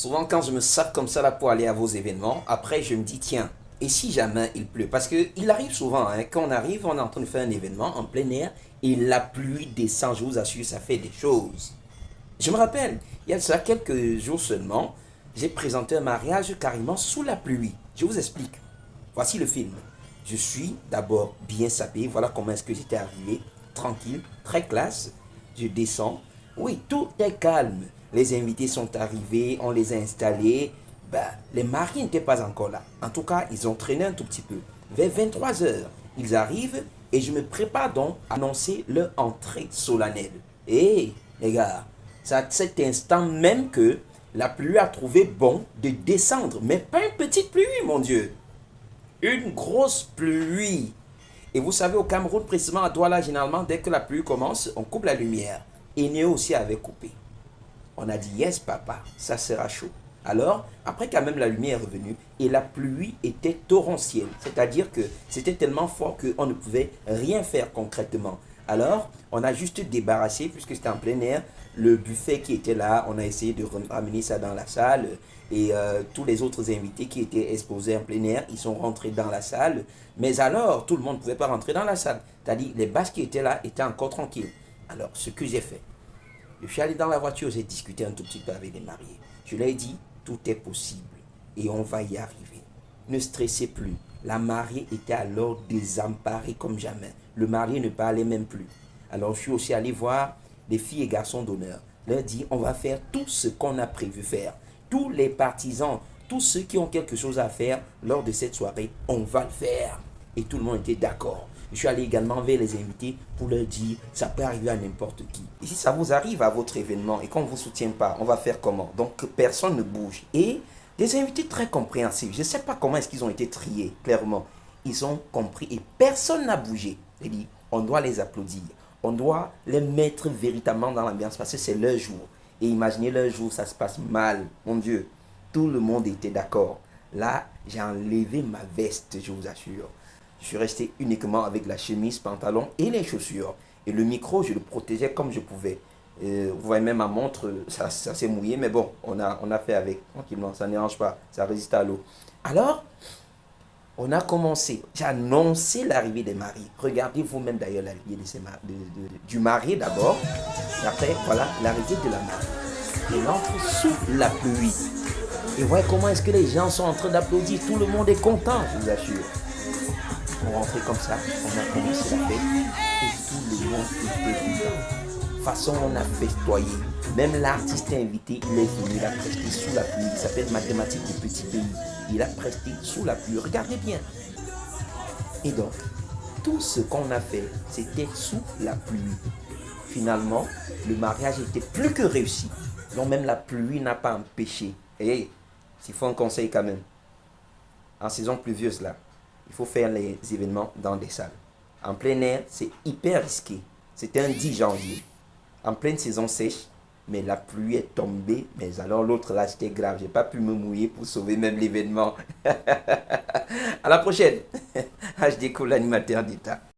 Souvent, quand je me sape comme ça là pour aller à vos événements, après, je me dis, tiens, et si jamais il pleut? Parce qu'il arrive souvent, hein, quand on arrive, on est en train de faire un événement en plein air, et la pluie descend, je vous assure, ça fait des choses. Je me rappelle, il y a de ça quelques jours seulement, j'ai présenté un mariage carrément sous la pluie. Je vous explique. Voici le film. Je suis d'abord bien sapé, voilà comment est-ce que j'étais arrivé, tranquille, très classe. Je descends. Oui, tout est calme. Les invités sont arrivés, on les a installés. Ben, les maris n'étaient pas encore là. En tout cas, ils ont traîné un tout petit peu. Vers 23 heures, ils arrivent et je me prépare donc à annoncer leur entrée solennelle. Et les gars, c'est à cet instant même que la pluie a trouvé bon de descendre. Mais pas une petite pluie, mon Dieu. Une grosse pluie. Et vous savez, au Cameroun, précisément à Douala, généralement, dès que la pluie commence, on coupe la lumière. Et Néo aussi avait coupé. On a dit, yes, papa, ça sera chaud. Alors, après quand même la lumière est revenue, et la pluie était torrentielle. C'est-à-dire que c'était tellement fort qu'on ne pouvait rien faire concrètement. Alors, on a juste débarrassé, puisque c'était en plein air, le buffet qui était là. On a essayé de ramener ça dans la salle. Et tous les autres invités qui étaient exposés en plein air, ils sont rentrés dans la salle. Mais alors, tout le monde ne pouvait pas rentrer dans la salle. C'est-à-dire, les bâches qui étaient là étaient encore tranquilles. Alors, ce que j'ai fait, je suis allé dans la voiture, j'ai discuté un tout petit peu avec les mariés. Je leur ai dit, tout est possible et on va y arriver. Ne stressez plus. La mariée était alors désemparée comme jamais. Le marié ne parlait même plus. Alors, je suis aussi allé voir les filles et garçons d'honneur. Leur dit, on va faire tout ce qu'on a prévu faire. Tous les partisans, tous ceux qui ont quelque chose à faire lors de cette soirée, on va le faire. Et tout le monde était d'accord. Je suis allé également vers les invités pour leur dire, ça peut arriver à n'importe qui. Et si ça vous arrive à votre événement et qu'on ne vous soutient pas, on va faire comment? Donc personne ne bouge. Et des invités très compréhensifs. Je ne sais pas comment est-ce qu'ils ont été triés, clairement. Ils ont compris et personne n'a bougé. J'ai dit, on doit les applaudir. On doit les mettre véritablement dans l'ambiance parce que c'est leur jour. Et imaginez leur jour, ça se passe mal. Mon Dieu, tout le monde était d'accord. Là, j'ai enlevé ma veste, je vous assure. Je suis resté uniquement avec la chemise, pantalon et les chaussures. Et le micro, je le protégeais comme je pouvais. Vous voyez même ma montre, ça s'est mouillé, mais bon, on a fait avec, tranquillement, ça ne dérange pas, ça résiste à l'eau. Alors, on a commencé, j'ai annoncé l'arrivée des maris. Regardez vous-même d'ailleurs l'arrivée du mari d'abord, et après, voilà, l'arrivée de la mariée. Elle entre sous la pluie. Et voyez comment est-ce que les gens sont en train d'applaudir, tout le monde est content, je vous assure. On rentrait comme ça, on a commencé la fête et tout le monde était dedans. Façon, on a festoyé. Même l'artiste invité, il est venu, il a presté sous la pluie. Il s'appelle Mathématiques du petit pays. Il a presté sous la pluie. Regardez bien. Et donc, tout ce qu'on a fait, c'était sous la pluie. Finalement, le mariage était plus que réussi. Donc même la pluie n'a pas empêché. Et s'il faut un conseil quand même, en saison pluvieuse là, il faut faire les événements dans des salles. En plein air, c'est hyper risqué. C'était un 10 janvier, en pleine saison sèche, mais la pluie est tombée. Mais alors l'autre là, c'était grave. J'ai pas pu me mouiller pour sauver même l'événement. À la prochaine. HD Cool, l'animateur d'État.